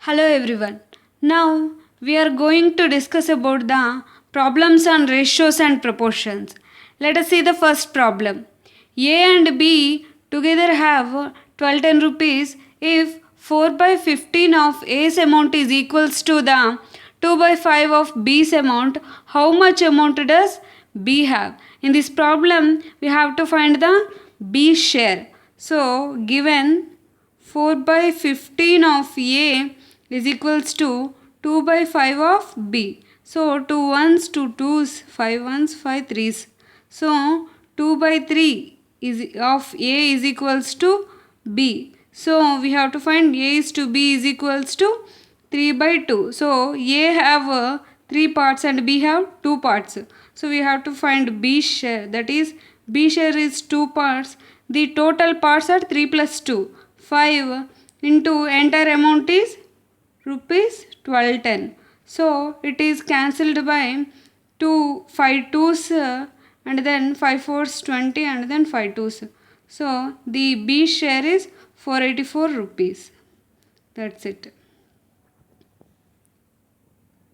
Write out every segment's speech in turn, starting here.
Hello everyone. Now we are going to discuss about the problems on ratios and proportions. Let us see the first problem. A and B together have 1210 rupees if 4 by 15 of A's amount is equals to the 2 by 5 of B's amount. How much amount does B have? In this problem we have to find the B share. So given 4 by 15 of A is equals to 2 by 5 of B. So 2 ones, 2 twos, 5 ones, 5 threes. So 2 by 3 is of A is equals to B. So we have to find A is to B is equals to 3 by 2. So A have 3 parts and B have 2 parts. So we have to find B share, that is B share is 2 parts. The total parts are 3 plus 2. 5 into entire amount is rupees 1210. So it is cancelled by 2 5 twos and then 5 fours 20 and then 5 twos. So the B share is 484 rupees. That's it.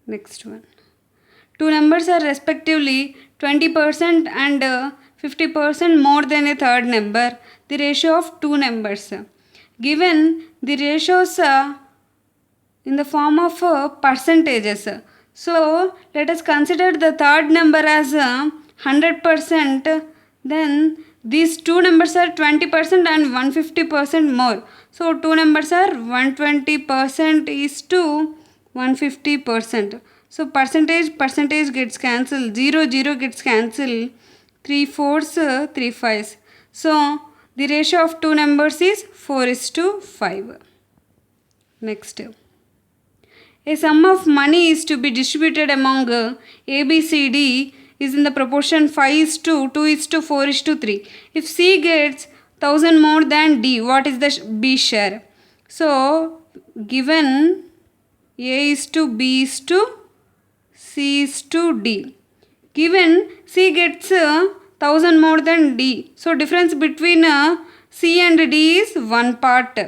Next one. Two numbers are respectively 20% and 50% more than a third number. The ratio of two numbers. Given the ratios in the form of percentages. So let us consider the third number as 100%. Then these two numbers are 20% and 150% more. So two numbers are 120% is to 150%. So percentage gets cancelled. 0 gets cancelled. 3 fours, 3 fives. So the ratio of two numbers is 4:5. Next. A sum of money is to be distributed among A, B, C, D is in the proportion 5:2:4:3. If C gets 1000 more than D, what is the B share? So, given A is to B is to C is to D. Given C gets 1000 more than D. So, difference between C and D is one part.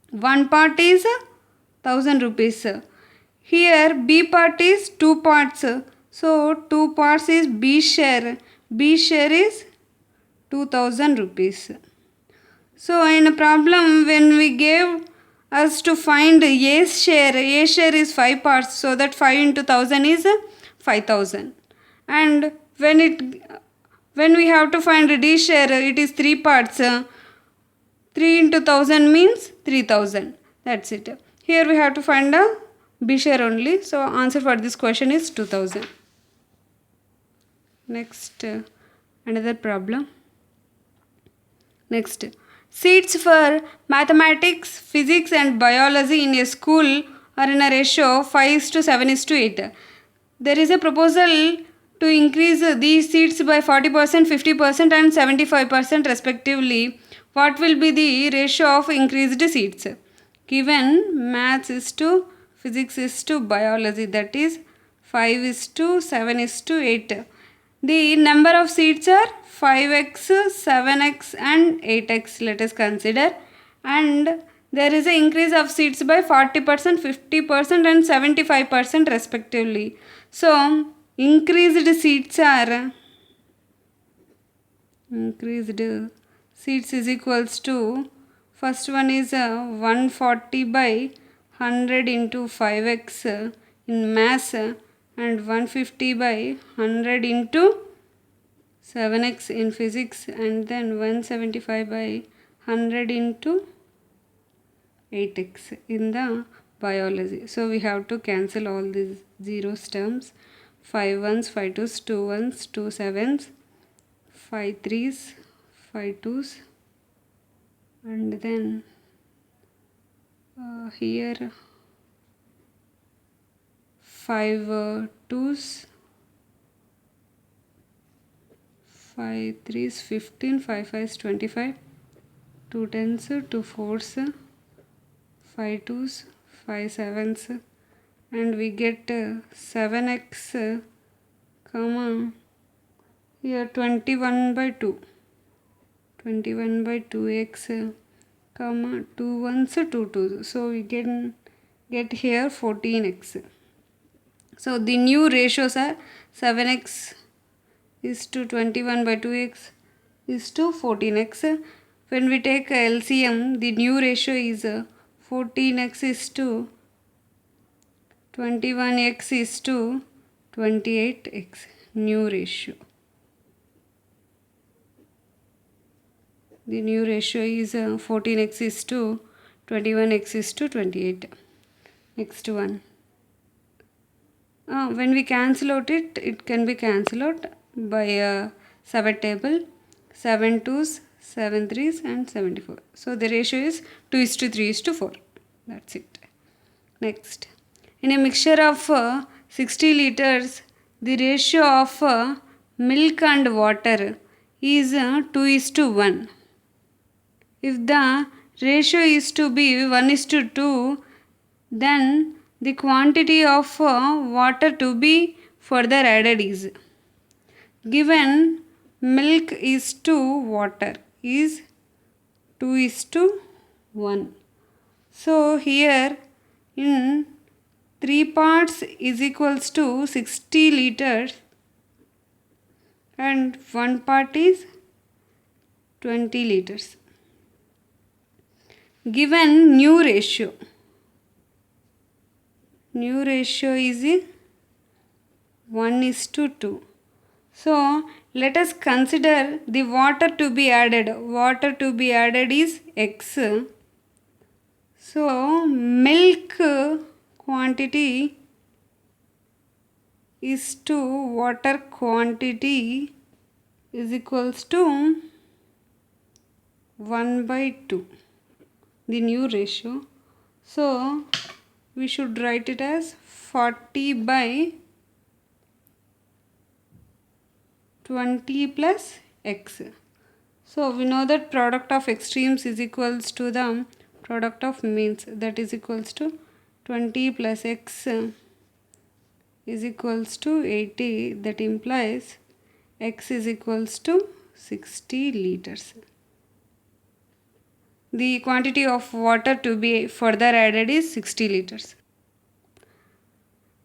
One part is 1000 rupees. Here B part is two parts. So 2 parts is B share. B share is 2000 rupees. So in a problem when we gave us to find A's share is 5 parts. So that 5 into 1000 is 5000. And when we have to find D share, it is 3 parts. 3 into 1000 means 3000. That's it. Here we have to find a B share only. So answer for this question is 2000. Next, another problem. Next, seats for mathematics, physics and biology in a school are in a ratio 5:7:8. There is a proposal to increase these seats by 40%, 50% and 75% respectively. What will be the ratio of increased seats? Given maths is to physics is to biology, that is 5:7:8. The number of seats are 5x, 7x and 8x. Let us consider. And there is an increase of seats by 40%, 50% and 75% respectively. So increased seats is equals to, first one is 140 by 100 into 5x in mass and 150 by 100 into 7x in physics and then 175 by 100 into 8x in the biology. So we have to cancel all these zeros terms. 5 ones, 5 twos, 2 ones, 2 sevens, 5 threes, 5 twos and then here 5 twos, 5 threes 15, 5 fives 25, 2 tens, 2 fours, 5 twos, 5 sevens and we get 7x comma here 21 by 2. 21 by 2x comma 2 ones 2 twos. So we get get here 14x. So the new ratios are 7x is to 21 by 2x is to 14x. When we take LCM, the new ratio is 14x is to 21x is to 28x, new ratio. The new ratio is 14x is to 21x is to 28. Next one. When we cancel out it can be cancelled out by a 7 table. 7 2s, 7 3s and 74. So the ratio is 2 is to 3 is to 4. That's it. Next. In a mixture of 60 liters, the ratio of milk and water is 2 is to 1. If the ratio is to be 1 is to 2, then the quantity of water to be further added is, given milk is to water is 2 is to 1. So here in 3 parts is equals to 60 liters and 1 part is 20 liters. Given new ratio is 1 is to 2. So let us consider the water to be added. Water to be added is x. So milk quantity is to water quantity is equals to 1 by 2. The new ratio. So we should write it as 40 by 20 plus x. So we know that product of extremes is equals to the product of means, that is equals to 20 plus x is equals to 80. That implies x is equals to 60 liters. The quantity of water to be further added is 60 liters.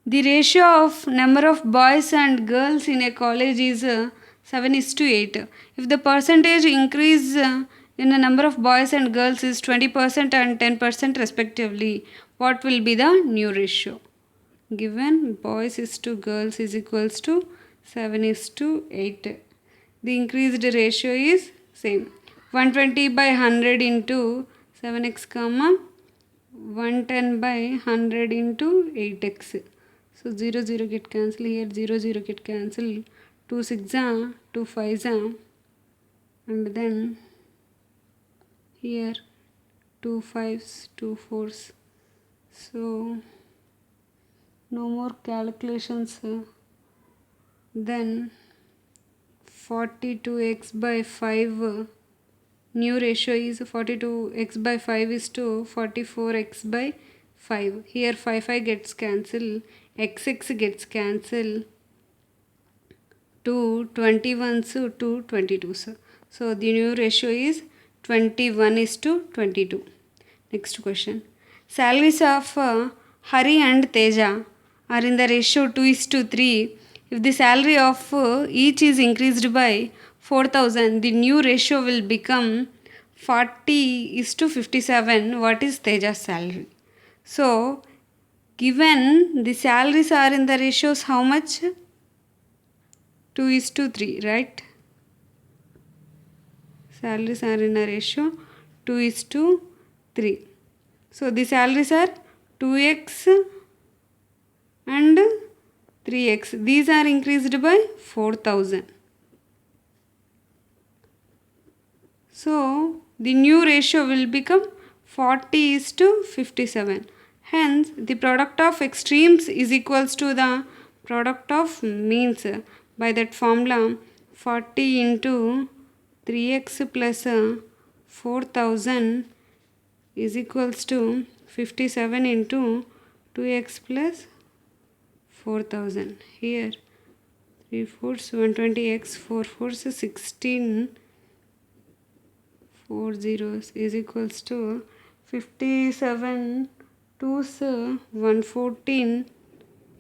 The ratio of number of boys and girls in a college is 7 is to 8. If the percentage increase in the number of boys and girls is 20% and 10% respectively, what will be the new ratio? Given boys is to girls is equals to 7 is to 8. The increased ratio is same. 120 by 100 into 7x comma 110 by 100 into 8x. So 0 0 get cancelled here, 0 0 get cancelled, 2 6 are, 2 5 are, and then here 2 5s, 2 4s. So no more calculations. Then 42x by 5. New ratio is 42x by 5 is to 44x by 5. Here 5 gets cancelled, xx gets cancelled, to 21s to 22s. So the new ratio is 21 is to 22. Next question. Salaries of Hari and Teja are in the ratio 2 is to 3. If the salary of each is increased by 4,000, the new ratio will become 40 is to 57. What is Teja's salary? So, given the salaries are in the ratios how much? 2 is to 3, right? Salaries are in a ratio 2 is to 3. So, the salaries are 2x and 3x. These are increased by 4,000. So, the new ratio will become 40 is to 57. Hence, the product of extremes is equals to the product of means. By that formula, 40 into 3x plus 4,000 is equals to 57 into 2x plus 4,000. Here 3 fourths 120x 4 fourths 16 4 zeros is equals to 57 2's 114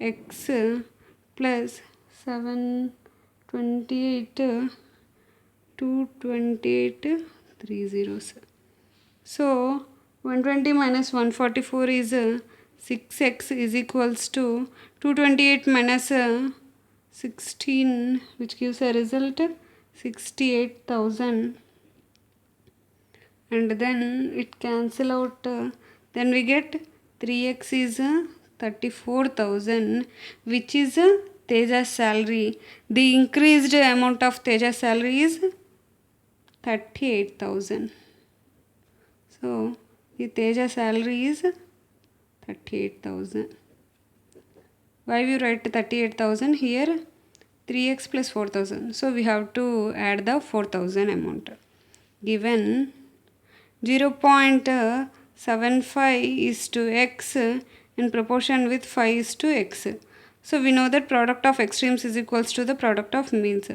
x plus 728 228 3 zeros. So 120 minus 144 is 6x is equals to 228 minus 16, which gives a result 68,000, and then it cancel out, then we get 3x is 34,000, which is Teja's salary. The increased amount of Teja's salary is 38,000. So the Teja salary is 38,000. Why we write 38,000 here? 3x plus 4,000. So we have to add the 4,000 amount. Given 0.75 is to x in proportion with 5 is to x. So we know that product of extremes is equals to the product of means.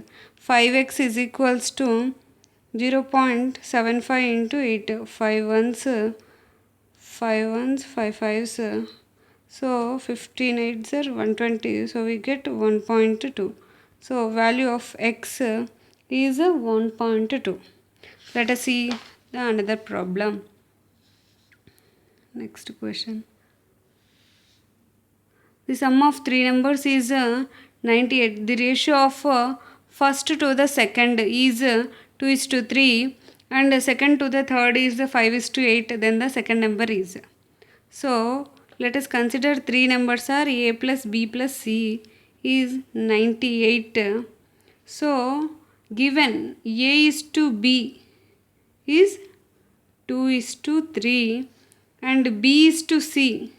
5x is equals to 0.75 into 8. 5 ones, 5 ones, 5 fives. So 15 8s are 120. So we get 1.2. So value of x is 1.2. Let us see the another problem. Next question. The sum of three numbers is 98. The ratio of first to the second is 2:3, and second to the third is 5:8. Then the second number is. So let us consider three numbers are a plus b plus c is 98. So given a is to b is 2:3 and b is to c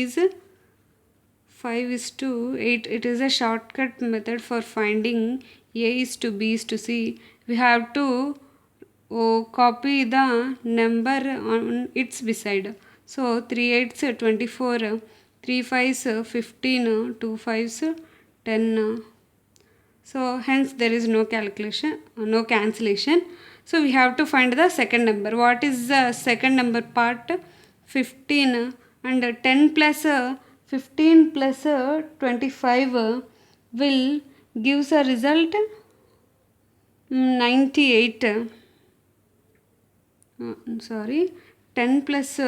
is 5:8. It is a shortcut method for finding a is to b is to c. We have to copy the number on its beside. So 3 8s 24, 3 5s 15, 2 5s 10. So hence there is no calculation, no cancellation. So we have to find the second number. What is the second number part? 15, and 10 plus 15 plus 25 will gives a result 98. Sorry, 10 plus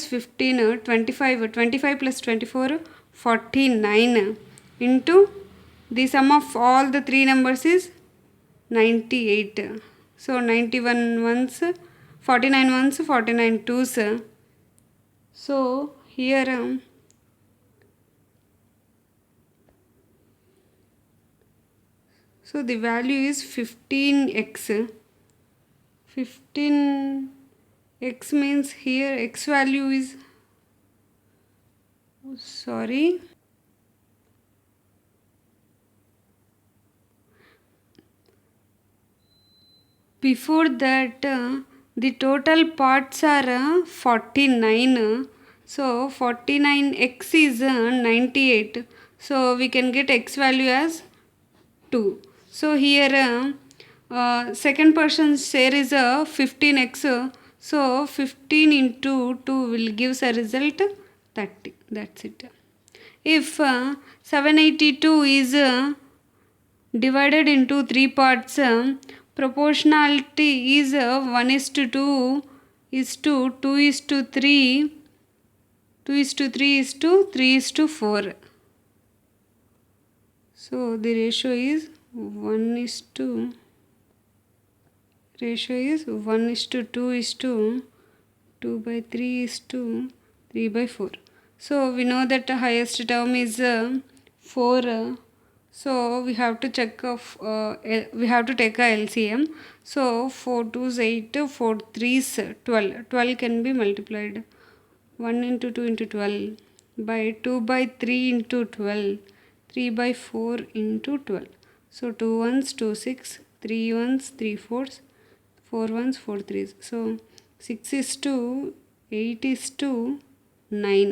15 25, 25 plus 24 49 into the sum of all the three numbers is 98. So 91 ones, 49 ones, 49 twos. So here so the value is 15x. 15x means here x value is, sorry, before that the total parts are 49. So 49x is 98. So we can get x value as 2. So here second person's share is 15x. So 15 into 2 will gives a result 30. That's it. If 782 is divided into three parts, proportionality is 1:2 is to 2:3, 2:3 is to 3:4. So the ratio is 1:2 is to 2/3 is to 3/4. So we know that the highest term is 4. So we have to check of we have to take a LCM. So 4 2s 8, 4 3s 12. 12 can be multiplied. 1 into 2 into 12 by 2/3 into 12, 3/4 into 12. So 2 ones 2 6, 3 ones 3 4s, 4 ones 4 3s. So 6 is to 8 is to 9.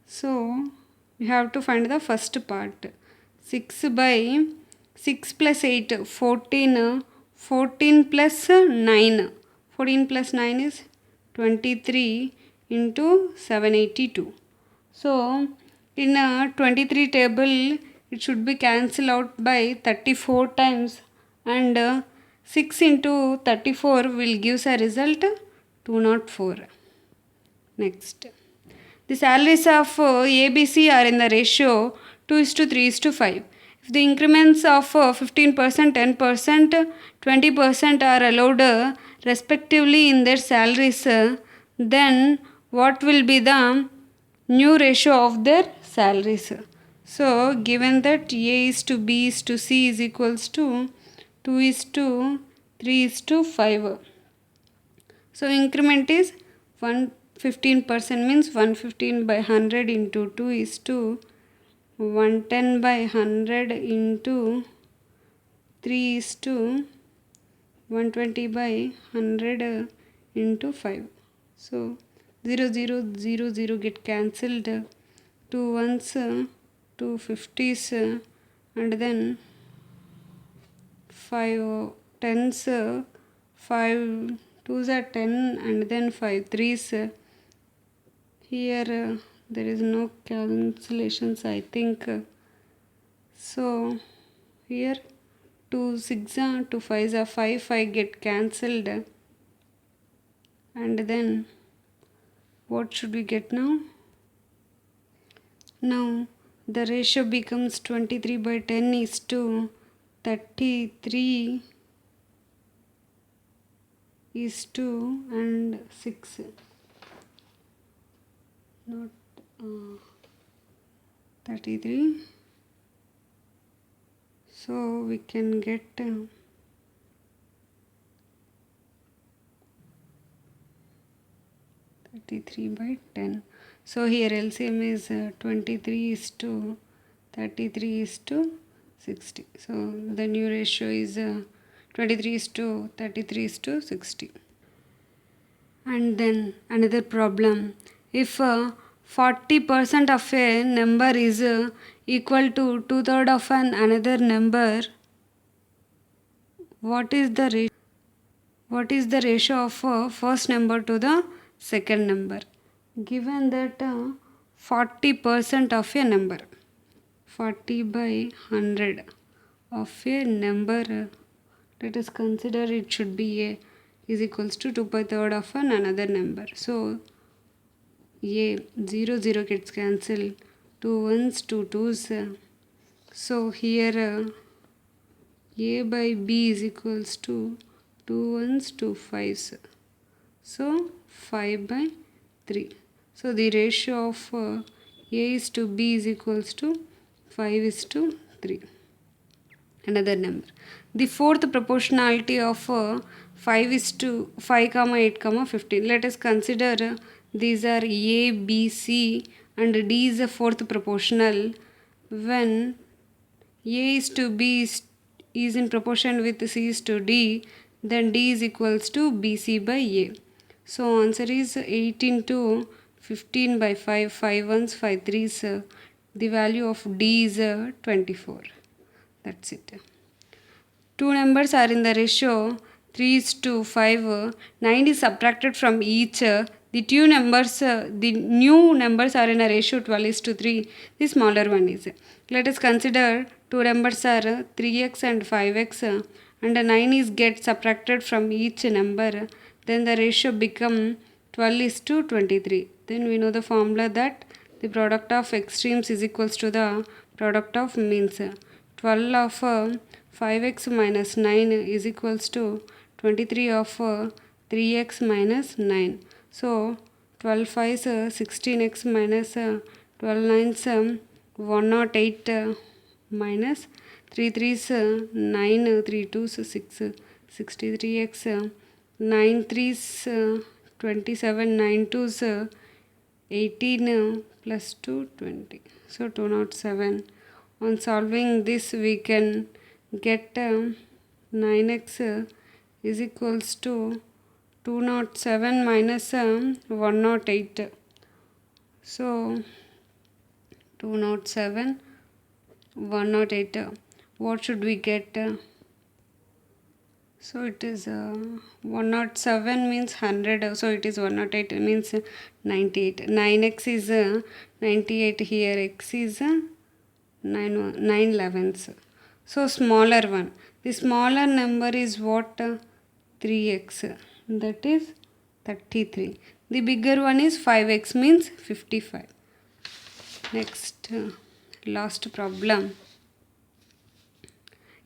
So we have to find the first part. 6 by 6 plus 8, 14. 14 plus 9. 14 plus 9 is 23 into 782. So in a 23 table it should be cancelled out by 34 times, and 6 into 34 will give a result 204. Next, the salaries of ABC are in the ratio 2:3:5. If the increments of 15%, 10%, 20% are allowed respectively in their salaries, then what will be the new ratio of their salaries? So, given that A is to B is to C is equals to 2 is to 3 is to 5. So, increment is 15% means 115 by 100 into 2 is to 110 by 100 into 3 is to 120 by 100 into 5. So 0 0 0 0 get cancelled, 2 ones, 2 50s, and then 5 tens, 5 twos are 10, and then 5 threes. Here there is no cancellations, I think. So here 2 6 are 2 5s are 5, 5 get cancelled, and then what should we get now? Now the ratio becomes 23 by 10 is to 33 is to and 6, not 33. So we can get 33 by 10. So here LCM is 23 is to 33 is to 60. So the new ratio is 23 is to 33 is to 60. And then another problem. If 40% of a number is equal to 2/3 of another number, what is the ratio of first number to the second number? Given that 40% of a number, 40 by 100 of a number, let us consider it should be a is equals to 2/3 of another number. So a 0 0 gets cancelled, 2 ones, 2 twos. So here a by b is equals to 2 ones, 2 5s. So 5 by 3. So the ratio of a is to b is equals to 5 is to 3. Another number. The fourth proportionality of 5 is to 5 comma 8 comma 15. Let us consider these are A, B, C, and D is the fourth proportional. When A is to B is in proportion with C is to D, then D is equals to BC by A. So answer is 8 into 15 by 5, 5 ones, 5 threes. The value of D is 24. That's it. Two numbers are in the ratio 3 is to 5. 9 is subtracted from each. The new numbers are in a ratio 12 is to 3. The smaller one is. Let us consider two numbers are 3x and 5x, and 9 is get subtracted from each number. Then the ratio become 12 is to 23. Then we know the formula that the product of extremes is equals to the product of means. 12 of 5x minus 9 is equals to 23 of 3x minus 9. So 12 5s 16x minus 12 9s 108 minus 3 3s 9 3 2s 6 63x 9 3s 27 9 2s 18 plus 2 20. So 207. On solving this we can get 9x is equals to 207 minus 108. So 207 108. What should we get? So it is 107 means 100. So it is 108 means 98. 9x is 98 here. X is 9 11s. So smaller one. The smaller number is what? 3x. That is 33. The bigger one is 5x means 55. Next, last problem.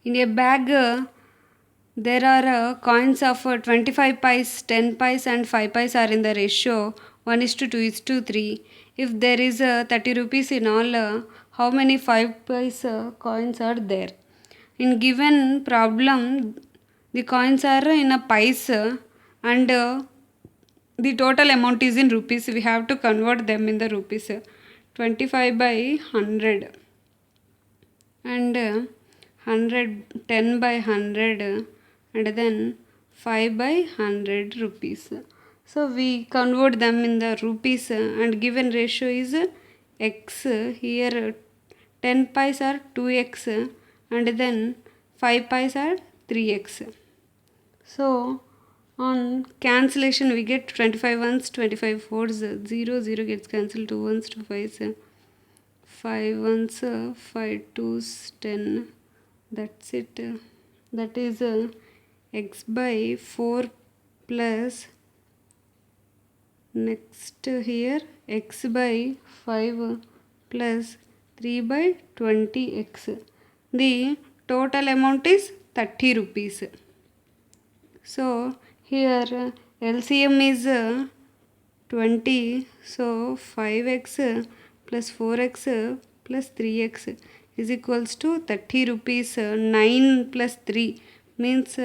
In a bag, there are coins of 25 pies, 10 pies and 5 pies are in the ratio 1 is to 2 is to 3. If there is 30 rupees in all, how many 5 pies coins are there? In given problem, the coins are in a pies and the total amount is in rupees. We have to convert them in the rupees. 25 by 100 and 100 10 by 100 and then 5 by 100 rupees. So we convert them in the rupees and given ratio is x. Here 10 pies are 2x and then 5 pies are 3x. So on cancellation we get 25 ones, 25 fours, 0, 0 gets cancelled, 2 ones, 2 fives, 5 ones, 5 twos, 10. That's it. That is x by 4 plus next here x by 5 plus 3 by 20x. The total amount is 30 rupees. So here LCM is 20. So 5x plus 4x plus 3x is equals to 30 rupees. 9 plus 3 means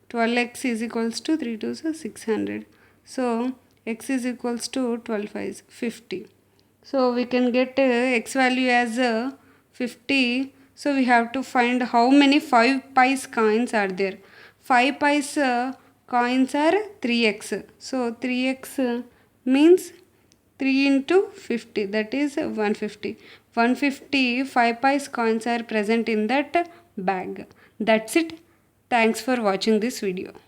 12x is equals to 3 to 600. So x is equals to 12 is 50. So we can get x value as 50. So we have to find how many 5 pies coins are there. 5 pies coins are 3x. So 3x means 3 into 50, that is 150. 150 5 pies coins are present in that bag. That's it. Thanks for watching this video.